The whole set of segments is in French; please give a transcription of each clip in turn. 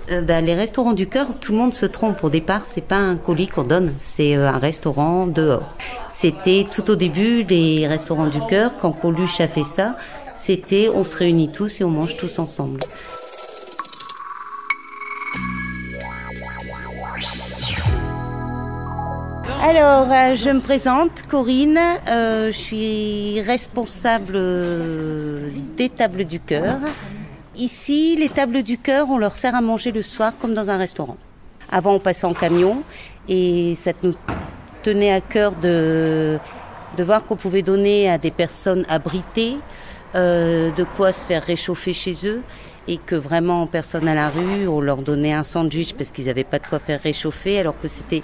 Les restaurants du cœur, tout le monde se trompe. Au départ, c'est pas un colis qu'on donne, c'est un restaurant dehors. C'était tout au début les restaurants du cœur, quand Coluche a fait ça, c'était on se réunit tous et on mange tous ensemble. Alors, je me présente, Corinne, je suis responsable des tables du cœur. Ici, les tables du cœur, on leur sert à manger le soir comme dans un restaurant. Avant, on passait en camion et ça nous tenait à cœur de voir qu'on pouvait donner à des personnes abritées de quoi se faire réchauffer chez eux et que vraiment, personne à la rue, on leur donnait un sandwich parce qu'ils n'avaient pas de quoi faire réchauffer alors que c'était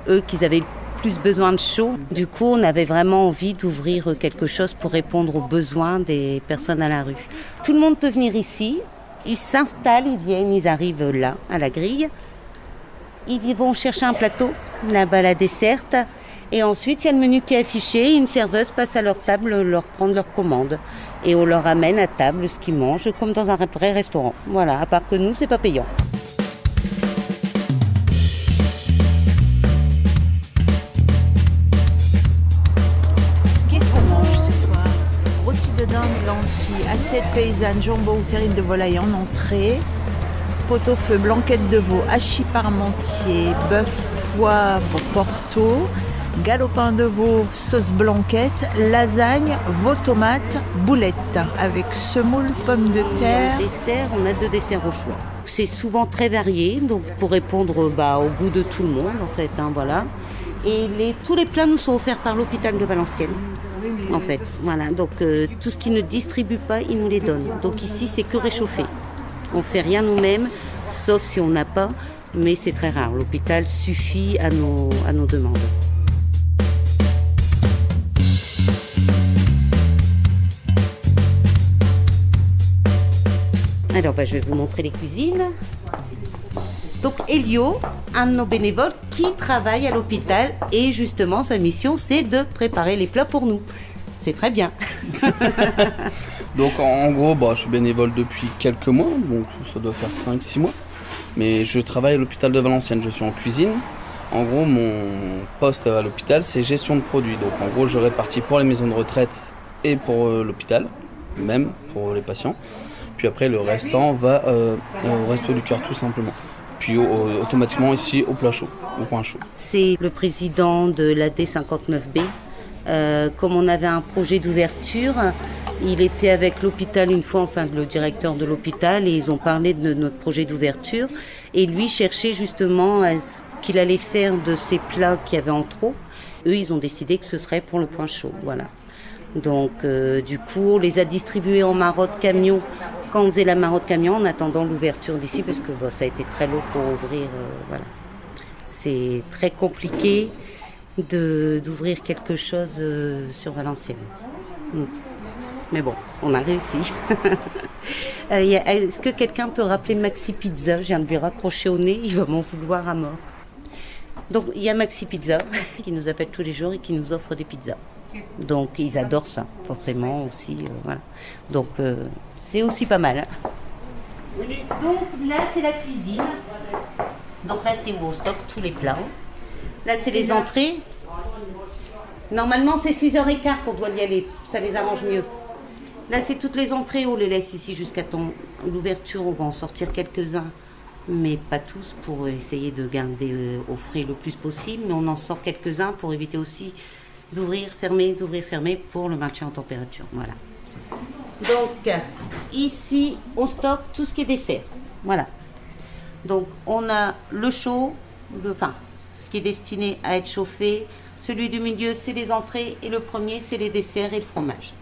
eux qui avaient plus besoin de chaud. Du coup, on avait vraiment envie d'ouvrir quelque chose pour répondre aux besoins des personnes à la rue. Tout le monde peut venir ici, ils s'installent, ils viennent, ils arrivent là, à la grille. Ils vont chercher un plateau, là-bas la desserte. Et ensuite, il y a le menu qui est affiché, une serveuse passe à leur table leur prendre leur commande. Et on leur amène à table ce qu'ils mangent, comme dans un vrai restaurant. Voilà, à part que nous, c'est pas payant. De dinde, lentilles, assiette paysanne, jambon ou terrine de volaille en entrée, pot-au-feu, blanquette de veau, hachis parmentier, bœuf, poivre, porto, galopin de veau, sauce blanquette, lasagne, veau tomate, boulettes avec semoule, pommes de terre. Dessert, on a 2 desserts au choix. C'est souvent très varié, donc pour répondre au goût de tout le monde en fait, voilà. Et tous les plats nous sont offerts par l'hôpital de Valenciennes. En fait, voilà. Donc tout ce qu'ils ne distribuent pas, ils nous les donnent. Donc ici, c'est que réchauffé. On fait rien nous-mêmes, sauf si on n'a pas, mais c'est très rare. L'hôpital suffit à nos demandes. Alors, je vais vous montrer les cuisines. Donc Elio, un de nos bénévoles qui travaille à l'hôpital et justement sa mission c'est de préparer les plats pour nous. C'est très bien. Donc en gros, je suis bénévole depuis quelques mois, donc ça doit faire 5-6 mois. Mais je travaille à l'hôpital de Valenciennes, je suis en cuisine. En gros, mon poste à l'hôpital c'est gestion de produits. Donc en gros, je répartis pour les maisons de retraite et pour l'hôpital, même pour les patients. Puis après le restant va au resto du cœur tout simplement. Puis automatiquement ici au plat chaud, au coin chaud. C'est le président de l'AD59B. Comme on avait un projet d'ouverture, il était avec l'hôpital une fois, enfin le directeur de l'hôpital, et ils ont parlé de notre projet d'ouverture. Et lui cherchait justement ce qu'il allait faire de ces plats qu'il y avait en trop. Eux, ils ont décidé que ce serait pour le point chaud, voilà. Donc du coup, on les a distribués en marotte camion. Quand on faisait la marotte camion en attendant l'ouverture d'ici, parce que ça a été très long pour ouvrir. Voilà. C'est très compliqué d'ouvrir quelque chose sur Valenciennes. Mais bon, on a réussi. Est-ce que quelqu'un peut rappeler Maxi Pizza? Je viens de lui raccrocher au nez, il va m'en vouloir à mort. Donc il y a Maxi Pizza qui nous appelle tous les jours et qui nous offre des pizzas. Donc ils adorent ça, forcément aussi. Voilà. Donc c'est aussi pas mal. Donc là c'est la cuisine. Donc là c'est où on stocke tous les plats. Là c'est les entrées. Normalement c'est 6h15 qu'on doit y aller, ça les arrange mieux. Là c'est toutes les entrées, on les laisse ici jusqu'à l'ouverture, on va en sortir quelques-uns, mais pas tous pour essayer de garder au frais le plus possible, mais on en sort quelques-uns pour éviter aussi d'ouvrir, fermer pour le maintien en température. Voilà. Donc ici on stocke tout ce qui est dessert. Voilà. Donc on a le chaud, ce qui est destiné à être chauffé. Celui du milieu, c'est les entrées et le premier, c'est les desserts et le fromage.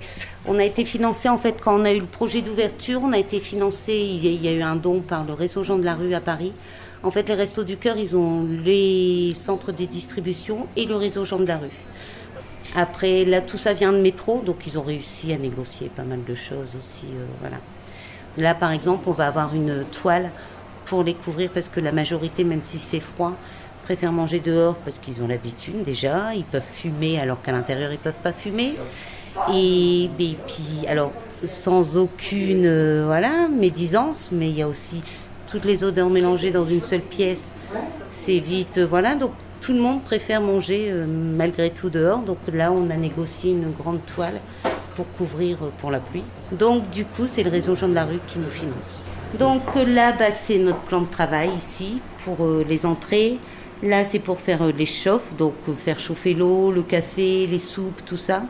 On a été financé, en fait, quand on a eu le projet d'ouverture, on a été financé, il y a eu un don par le Réseau Jean de la Rue à Paris. En fait, les Restos du Cœur, ils ont les centres de distribution et le Réseau Jean de la Rue. Après, là, tout ça vient de métro, donc ils ont réussi à négocier pas mal de choses aussi. Voilà. Là, par exemple, on va avoir une toile pour les couvrir parce que la majorité, même s'il fait froid, préfèrent manger dehors parce qu'ils ont l'habitude déjà, ils peuvent fumer alors qu'à l'intérieur ils ne peuvent pas fumer. Et puis, alors, sans aucune médisance, mais il y a aussi toutes les odeurs mélangées dans une seule pièce, c'est vite, voilà. Donc tout le monde préfère manger malgré tout dehors. Donc là, on a négocié une grande toile pour couvrir pour la pluie. Donc du coup, c'est le réseau Jean de la Rue qui nous finance. Donc là, c'est notre plan de travail ici pour les entrées. Là, c'est pour faire les chauffes, donc faire chauffer l'eau, le café, les soupes, tout ça.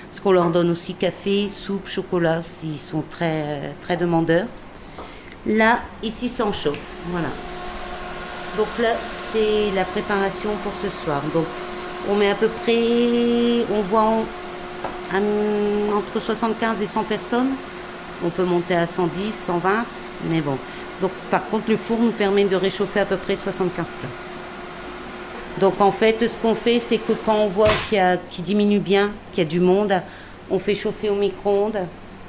Parce qu'on leur donne aussi café, soupe, chocolat, s'ils sont très, très demandeurs. Là, ici, ça en chauffe, voilà. Donc là, c'est la préparation pour ce soir. Donc, on met à peu près, on voit entre 75 et 100 personnes. On peut monter à 110, 120, mais bon. Donc, par contre, le four nous permet de réchauffer à peu près 75 plats. Donc en fait, ce qu'on fait, c'est que quand on voit qu'il diminue bien, qu'il y a du monde, on fait chauffer au micro-ondes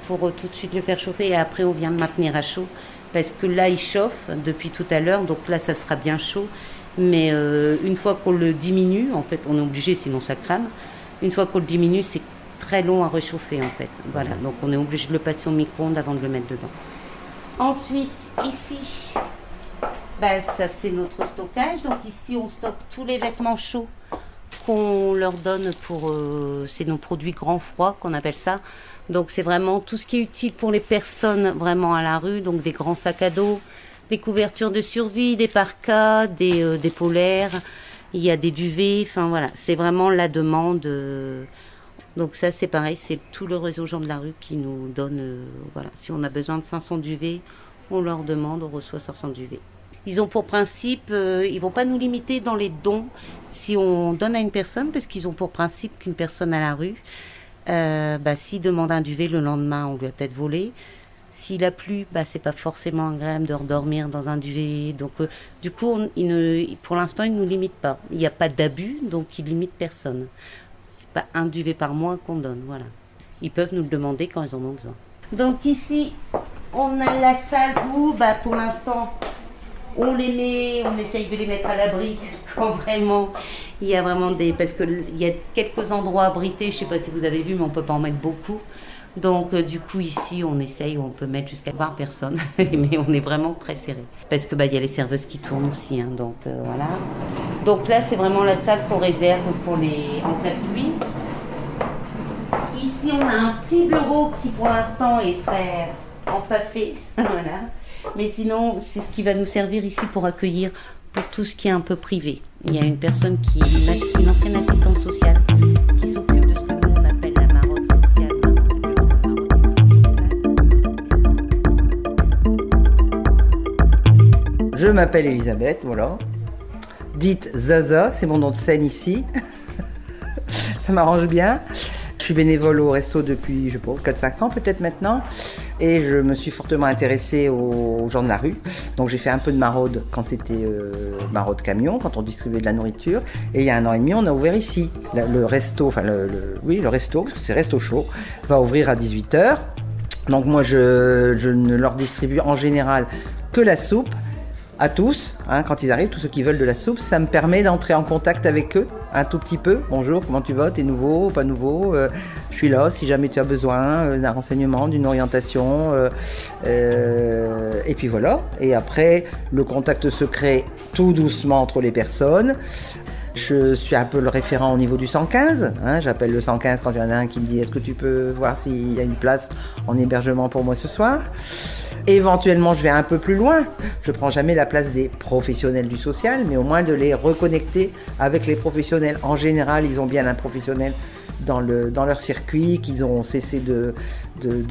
pour tout de suite le faire chauffer et après on vient le maintenir à chaud. Parce que là, il chauffe depuis tout à l'heure, donc là, ça sera bien chaud. Mais une fois qu'on le diminue, en fait, on est obligé, sinon ça crame. Une fois qu'on le diminue, c'est très long à réchauffer en fait. Voilà, donc on est obligé de le passer au micro-ondes avant de le mettre dedans. Ensuite, ici... ça c'est notre stockage, donc ici on stocke tous les vêtements chauds qu'on leur donne pour, c'est nos produits grand froid qu'on appelle ça, donc c'est vraiment tout ce qui est utile pour les personnes vraiment à la rue, donc des grands sacs à dos, des couvertures de survie, des parkas, des polaires, il y a des duvets, enfin voilà, c'est vraiment la demande, donc ça c'est pareil, c'est tout le réseau Jean de la Rue qui nous donne, voilà, si on a besoin de 500 duvets, on leur demande, on reçoit 500 duvets. Ils ont pour principe, ils ne vont pas nous limiter dans les dons si on donne à une personne, parce qu'ils ont pour principe qu'une personne à la rue, s'il demande un duvet, le lendemain, on lui a peut-être volé. S'il a plu, c'est pas forcément agréable de redormir dans un duvet. Donc, du coup, pour l'instant, ils ne nous limitent pas. Il n'y a pas d'abus, donc ils ne limitent personne. C'est pas un duvet par mois qu'on donne, voilà. Ils peuvent nous le demander quand ils en ont besoin. Donc ici, on a la salle où, pour l'instant... On les met, on essaye de les mettre à l'abri quand vraiment il y a vraiment parce qu'il y a quelques endroits abrités, je ne sais pas si vous avez vu, mais on ne peut pas en mettre beaucoup. Donc du coup ici on essaye, on peut mettre jusqu'à 20 personnes, mais on est vraiment très serré. Parce que il y a les serveuses qui tournent aussi, donc voilà. Donc là c'est vraiment la salle qu'on réserve pour en cas de pluie. Ici on a un petit bureau qui pour l'instant est très empaffé, voilà. Mais sinon, c'est ce qui va nous servir ici pour accueillir pour tout ce qui est un peu privé. Il y a une personne une ancienne assistante sociale, qui s'occupe de ce que nous on appelle la maraude sociale. Je m'appelle Elisabeth, voilà. Dite Zaza, c'est mon nom de scène ici. Ça m'arrange bien. Je suis bénévole au resto depuis, 4-5 ans peut-être maintenant. Et je me suis fortement intéressée aux gens de la rue. Donc j'ai fait un peu de maraude quand c'était maraude camion, quand on distribuait de la nourriture. Et il y a 1 an et demi, on a ouvert ici. Le resto, le resto, parce que c'est Resto Chaud, va ouvrir à 18h. Donc moi je ne leur distribue en général que la soupe. À tous, quand ils arrivent, tous ceux qui veulent de la soupe, ça me permet d'entrer en contact avec eux un tout petit peu. Bonjour, comment tu vas? T'es nouveau, pas nouveau? Je suis là si jamais tu as besoin d'un renseignement, d'une orientation. Et puis voilà. Et après, le contact se crée tout doucement entre les personnes. Je suis un peu le référent au niveau du 115. J'appelle le 115 quand il y en a un qui me dit « Est-ce que tu peux voir s'il y a une place en hébergement pour moi ce soir ?» Éventuellement, je vais un peu plus loin. Je ne prends jamais la place des professionnels du social, mais au moins de les reconnecter avec les professionnels. En général, ils ont bien un professionnel dans leur circuit qu'ils ont cessé de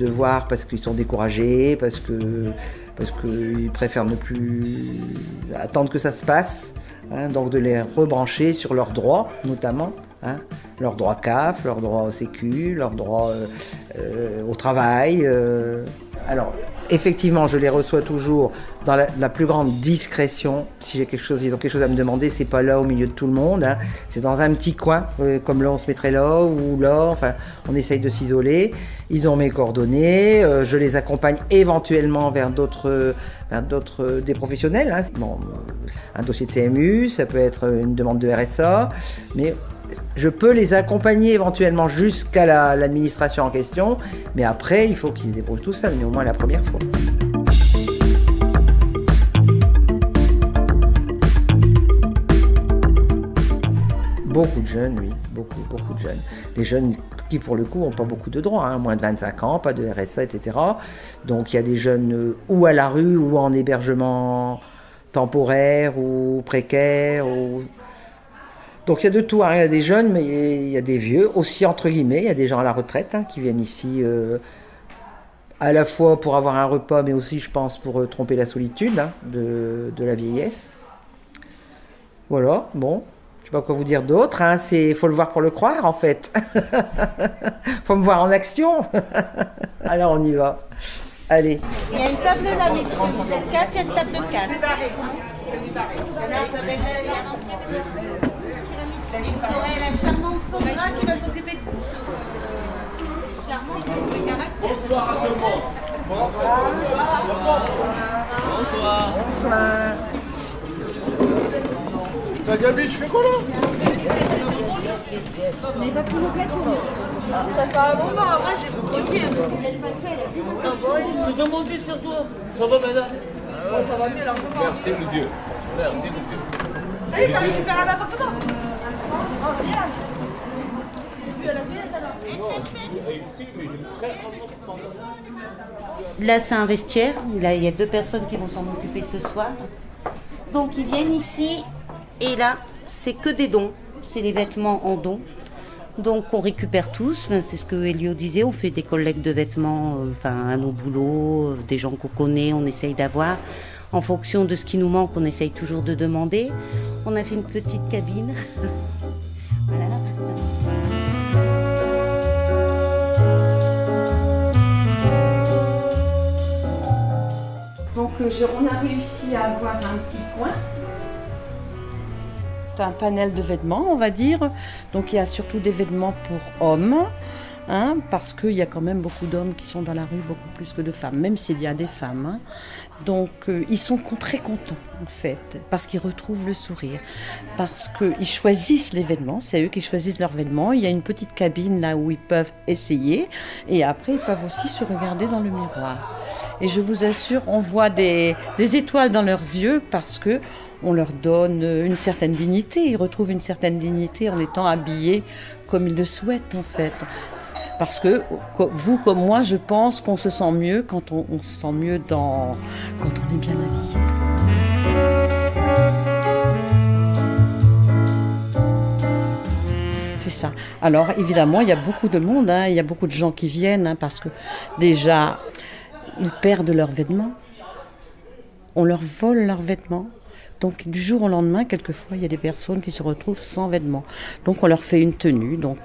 voir parce qu'ils sont découragés, parce qu'ils préfèrent ne plus attendre que ça se passe. Donc de les rebrancher sur leurs droits, notamment. Leurs droits CAF, leurs droits au Sécu, leurs droits au travail. Alors, effectivement, je les reçois toujours dans la plus grande discrétion. Si ils ont quelque chose à me demander, c'est pas là au milieu de tout le monde. C'est dans un petit coin, comme là on se mettrait là ou là. Enfin, on essaye de s'isoler. Ils ont mes coordonnées. Je les accompagne éventuellement vers des professionnels. Bon, un dossier de CMU, ça peut être une demande de RSA, mais je peux les accompagner éventuellement jusqu'à l'administration en question, mais après, il faut qu'ils se débrouillent tout seuls, mais au moins la première fois. Beaucoup de jeunes, oui, beaucoup de jeunes. Des jeunes qui, pour le coup, n'ont pas beaucoup de droits, hein, moins de 25 ans, pas de RSA, etc. Donc il y a des jeunes ou à la rue ou en hébergement temporaire ou précaire. Donc il y a de tout, hein. Il y a des jeunes, mais il y a des vieux, aussi entre guillemets, il y a des gens à la retraite hein, qui viennent ici à la fois pour avoir un repas, mais aussi, je pense, pour tromper la solitude hein, de la vieillesse. Voilà, bon. Je sais pas quoi vous dire d'autre, hein. Faut le voir pour le croire en fait. Faut me voir en action. Alors on y va. Allez. Il y a une table là, messieurs. Vous êtes 4, il y a une table de 4. Vous aurez la charmante Sandra qui va s'occuper de vous. Charmante, le caractère. Bonsoir à tout le monde. Bonsoir. Bonsoir. Gabi, tu fais quoi là? Mais pas pour le plateau. Ça fait un moment, moi j'ai aussi. Ça va, Tu te demandes sur toi. Ça va madame? ça va mieux là. Merci mon Dieu. Merci mon Dieu. Allez, t'as récupéré un appartement? Oh, bien. Tu as la pièce alors? Là, c'est un vestiaire. Il y a 2 personnes qui vont s'en occuper ce soir. Donc, ils viennent ici. Et là, c'est que des dons. C'est les vêtements en dons. Donc, on récupère tous. C'est ce que Elio disait. On fait des collectes de vêtements à nos boulots, des gens qu'on connaît, on essaye d'avoir. En fonction de ce qui nous manque, on essaye toujours de demander. On a fait une petite cabine. Voilà. Donc on a réussi à avoir un petit coin. Un panel de vêtements, on va dire. Donc il y a surtout des vêtements pour hommes, hein, parce qu'il y a quand même beaucoup d'hommes qui sont dans la rue, beaucoup plus que de femmes, même s'il y a des femmes. Hein. Donc ils sont très contents en fait, parce qu'ils retrouvent le sourire, parce qu'ils choisissent les vêtements, c'est eux qui choisissent leurs vêtements. Il y a une petite cabine là où ils peuvent essayer, et après ils peuvent aussi se regarder dans le miroir. Et je vous assure, on voit des étoiles dans leurs yeux parce que on leur donne une certaine dignité. Ils retrouvent une certaine dignité en étant habillés comme ils le souhaitent en fait. Parce que vous comme moi, je pense qu'on se sent mieux quand on se sent mieux quand on est bien habillé. C'est ça. Alors évidemment, il y a beaucoup de monde, hein, il y a beaucoup de gens qui viennent, hein, parce que déjà, ils perdent leurs vêtements. On leur vole leurs vêtements. Donc du jour au lendemain, quelquefois, il y a des personnes qui se retrouvent sans vêtements. Donc on leur fait une tenue, donc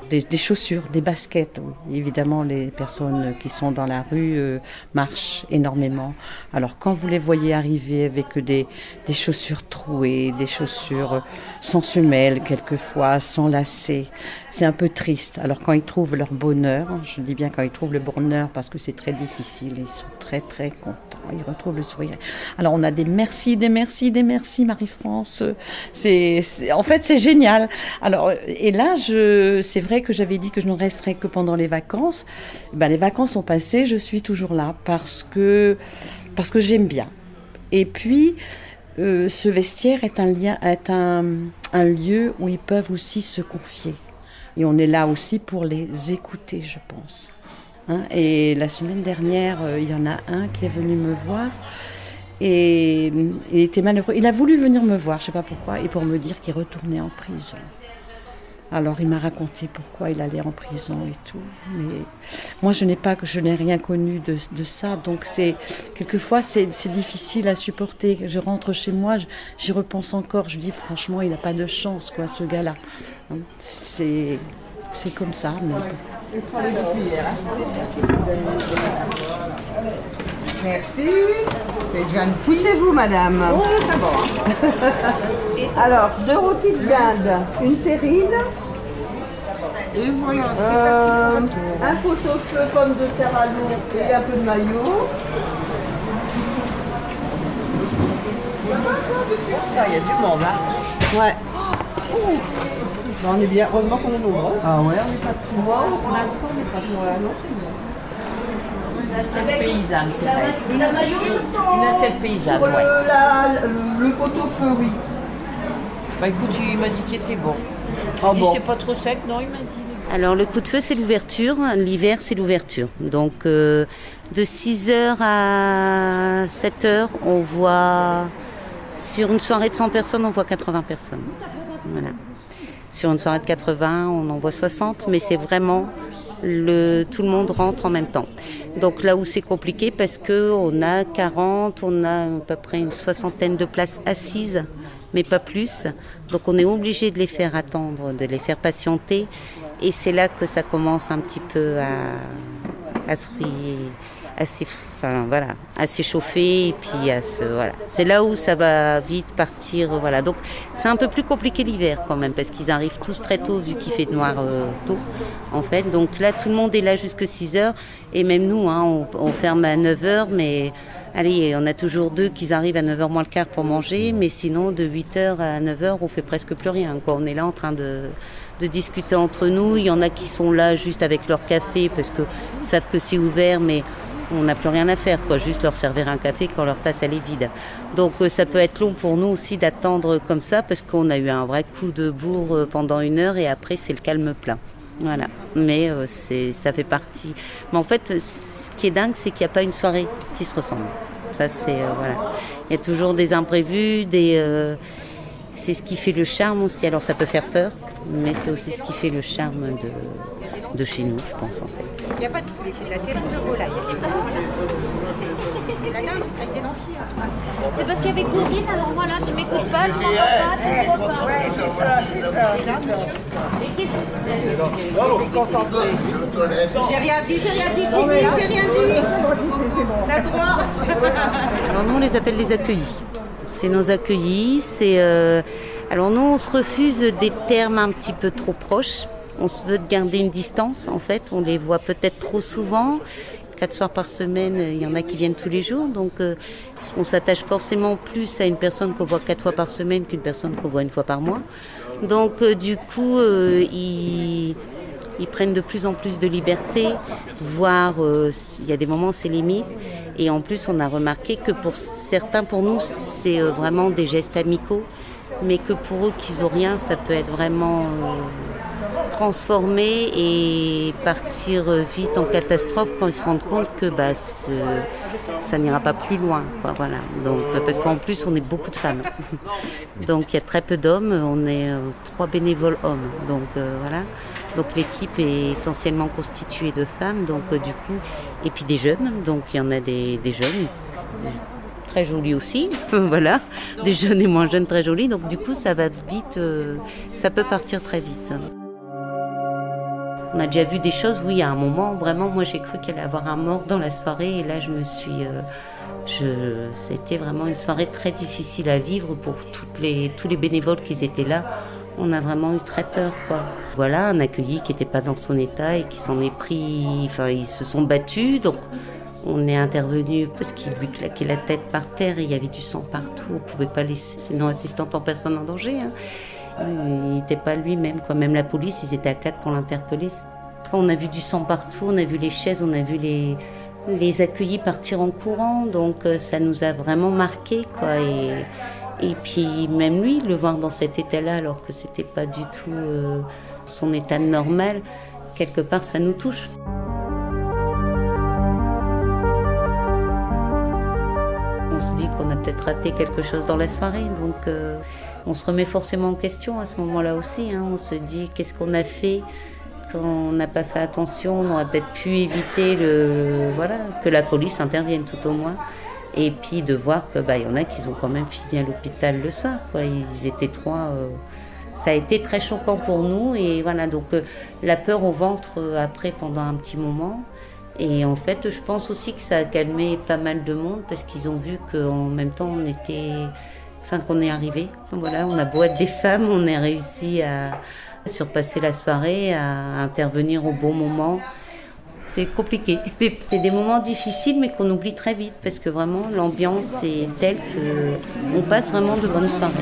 des chaussures, des baskets. Oui. Évidemment, les personnes qui sont dans la rue marchent énormément. Alors quand vous les voyez arriver avec des chaussures trouées, des chaussures sans semelles quelquefois, sans lacets, c'est un peu triste. Alors quand ils trouvent leur bonheur, je dis bien quand ils trouvent le bonheur parce que c'est très difficile, ils sont très très contents, ils retrouvent le sourire. Alors on a des merci Marie-France, en fait c'est génial. Alors et là c'est vrai que j'avais dit que je ne resterais que pendant les vacances. Les vacances sont passées, je suis toujours là parce que j'aime bien. Et puis ce vestiaire est un lieu où ils peuvent aussi se confier. Et on est là aussi pour les écouter, je pense. Hein, et la semaine dernière, il y en a un qui est venu me voir et il était malheureux. Il a voulu venir me voir, je ne sais pas pourquoi, et pour me dire qu'il retournait en prison. Alors il m'a raconté pourquoi il allait en prison et tout. Mais moi je n'ai rien connu de ça, donc quelquefois c'est difficile à supporter. Je rentre chez moi, j'y repense encore, je dis franchement il n'a pas de chance quoi, ce gars-là. C'est comme ça. Mais... Merci. C'est gentil. Poussez-vous, madame. Oh, ça va. Alors, 2 rôtis de viande, une terrine. Et voilà, c'est parti pour un pot-au-feu, pommes de terre à l'eau et un peu de maillot. Ça, il y a du monde, hein. Ouais. On est bien, heureusement qu'on est nombreux. Ah ouais, on n'est pas trop loin. Pour l'instant, on n'est pas trop loin. Non, Une assiette paysanne, Thérèse. Une assiette paysanne, pour le pot-au-feu, oui. Bah écoute, il m'a dit qu'il était bon. Ah Il dit bon. c'est pas trop sec, non, il m'a dit. Alors le coup de feu c'est l'ouverture, l'hiver c'est l'ouverture. Donc de 6h à 7h on voit, sur une soirée de 100 personnes on voit 80 personnes. Voilà. Sur une soirée de 80 on en voit 60, mais c'est vraiment tout le monde rentre en même temps. Donc là où c'est compliqué parce qu'on a 40, on a à peu près une soixantaine de places assises, mais pas plus. Donc on est obligé de les faire attendre, de les faire patienter. Et c'est là que ça commence un petit peu à s'échauffer et puis voilà. C'est là où ça va vite partir, voilà. Donc c'est un peu plus compliqué l'hiver quand même parce qu'ils arrivent tous très tôt vu qu'il fait noir tôt en fait. Donc là tout le monde est là jusqu'à 6h et même nous hein, on ferme à 9h mais allez, on a toujours 2 qui arrivent à 9h moins le quart pour manger, mais sinon de 8h à 9h on fait presque plus rien, quoi. On est là en train de discuter entre nous. Il y en a qui sont là juste avec leur café parce qu'ils savent que c'est ouvert, mais on n'a plus rien à faire, quoi. Juste leur servir un café quand leur tasse elle est vide. Donc ça peut être long pour nous aussi d'attendre comme ça parce qu'on a eu un vrai coup de bourre pendant 1 heure et après c'est le calme plein. Voilà. Mais ça fait partie. Mais en fait, ce qui est dingue, c'est qu'il n'y a pas une soirée qui se ressemble. Ça c'est voilà. Il y a toujours des imprévus, c'est ce qui fait le charme aussi. Alors ça peut faire peur, mais c'est aussi ce qui fait le charme de chez nous, je pense en fait. Il n'y a pas de poulet, c'est de la terrine de volaille. La dinde avec des lentilles. C'est parce qu'il y avait Corinne, alors moi là, tu m'écoutes pas, tu m'entends pas, tu vois pas. Ouais, c'est ça. Concentré. J'ai rien dit, Jimmy, j'ai rien dit. La droite. Alors nous on les appelle les accueillis. C'est nos accueillis, alors nous on se refuse des termes un petit peu trop proches. On se veut garder une distance en fait, on les voit peut-être trop souvent. 4 soirs par semaine, il y en a qui viennent tous les jours, donc on s'attache forcément plus à une personne qu'on voit 4 fois par semaine qu'une personne qu'on voit 1 fois par mois. Donc du coup, ils prennent de plus en plus de liberté, voire il y a des moments c'est limite. Et en plus, on a remarqué que pour certains, pour nous, c'est vraiment des gestes amicaux, mais que pour eux qui n'ont rien, ça peut être vraiment transformé et partir vite en catastrophe quand ils se rendent compte que ça n'ira pas plus loin, quoi, voilà. Donc, parce qu'en plus on est beaucoup de femmes, donc il y a très peu d'hommes, on est 3 bénévoles hommes, donc voilà. Donc l'équipe est essentiellement constituée de femmes, donc du coup, et puis des jeunes, donc il y en a des jeunes très jolis aussi, voilà, des jeunes et moins jeunes très jolis, donc du coup ça va vite, ça peut partir très vite. On a déjà vu des choses où il y a un moment, vraiment, moi j'ai cru qu'il allait y avoir un mort dans la soirée et là je me suis... ça a été vraiment une soirée très difficile à vivre pour tous les bénévoles qui étaient là. On a vraiment eu très peur, quoi. Voilà, un accueilli qui n'était pas dans son état et qui s'en est pris... Enfin, ils se sont battus, donc on est intervenu parce qu'il lui claquait la tête par terre et il y avait du sang partout. On ne pouvait pas laisser... C'est non assistante en personne en danger, hein. Il n'était pas lui-même, quoi. Même la police, ils étaient à 4 pour l'interpeller. On a vu du sang partout, on a vu les chaises, on a vu les accueillis partir en courant. Donc ça nous a vraiment marqué, quoi. Et puis même lui, le voir dans cet état-là, alors que c'était pas du tout son état normal, quelque part ça nous touche. On se dit qu'on a peut-être raté quelque chose dans la soirée, donc on se remet forcément en question à ce moment-là aussi, hein. On se dit qu'est-ce qu'on a fait quand on n'a pas fait attention, on aurait peut-être pu éviter que la police intervienne tout au moins. Et puis de voir que y en a qui ont quand même fini à l'hôpital le soir, quoi. Ils étaient 3. Ça a été très choquant pour nous et voilà, donc la peur au ventre après pendant un petit moment. Et en fait, je pense aussi que ça a calmé pas mal de monde parce qu'ils ont vu qu'en même temps qu'on est arrivé. Voilà, on a beau être des femmes, on a réussi à surpasser la soirée, à intervenir au bon moment. C'est compliqué. C'est des moments difficiles mais qu'on oublie très vite parce que vraiment l'ambiance est telle qu'on passe vraiment de bonnes soirées.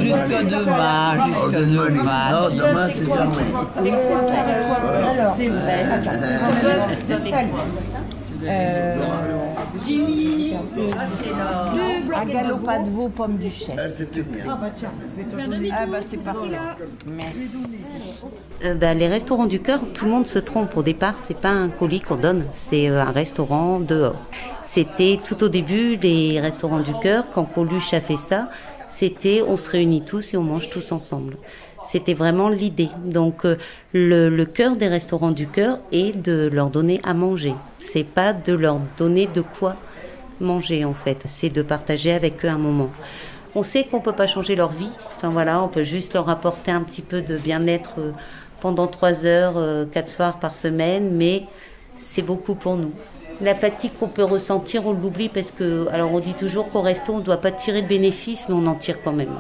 Jusqu'à demain, Non, demain c'est fermé. C'est vrai. J'ai mis un galopin de veau, pomme duchesse. C'est fini. Ah bah tiens, Ah bah c'est parfait. Merci. Les restaurants du cœur, tout le monde se trompe. Au départ, c'est pas un colis qu'on donne, c'est un restaurant dehors. C'était tout au début les restaurants du cœur, quand Coluche a fait ça, c'était on se réunit tous et on mange tous ensemble. C'était vraiment l'idée. Donc le cœur des restaurants du cœur est de leur donner à manger. C'est pas de leur donner de quoi manger en fait. C'est de partager avec eux un moment. On sait qu'on peut pas changer leur vie. Enfin voilà, on peut juste leur apporter un petit peu de bien-être pendant 3 heures, 4 soirs par semaine, mais c'est beaucoup pour nous. La fatigue qu'on peut ressentir, on l'oublie parce que, alors on dit toujours qu'au resto on ne doit pas tirer de bénéfices, mais on en tire quand même.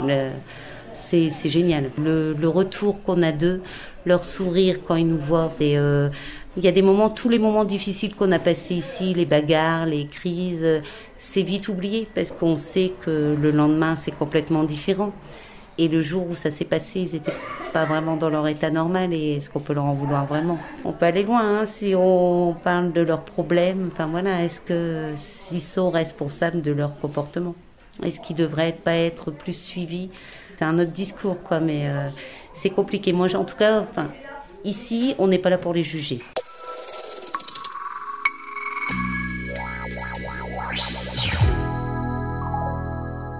C'est génial. Le retour qu'on a d'eux, leur sourire quand ils nous voient. Et, il y a des moments, tous les moments difficiles qu'on a passés ici, les bagarres, les crises, c'est vite oublié parce qu'on sait que le lendemain c'est complètement différent. Et le jour où ça s'est passé, ils n'étaient pas vraiment dans leur état normal et est-ce qu'on peut leur en vouloir vraiment? On peut aller loin hein, si on parle de leurs problèmes. Enfin voilà, est-ce qu'ils sont responsables de leur comportement? Est-ce qu'ils ne devraient pas être plus suivis? C'est un autre discours quoi, mais c'est compliqué. Moi, en tout cas, ici, on n'est pas là pour les juger.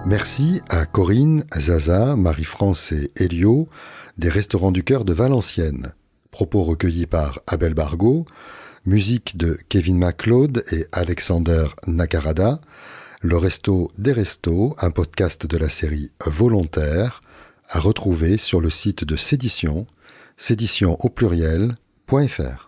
Merci à Corinne, Zaza, Marie-France et Elio des Restaurants du Cœur de Valenciennes. Propos recueillis par Abel Bargaud, musique de Kevin MacLeod et Alexander Nakarada, Le Resto des Restos, un podcast de la série Volontaire, à retrouver sur le site de Sédition, sédition au pluriel.fr.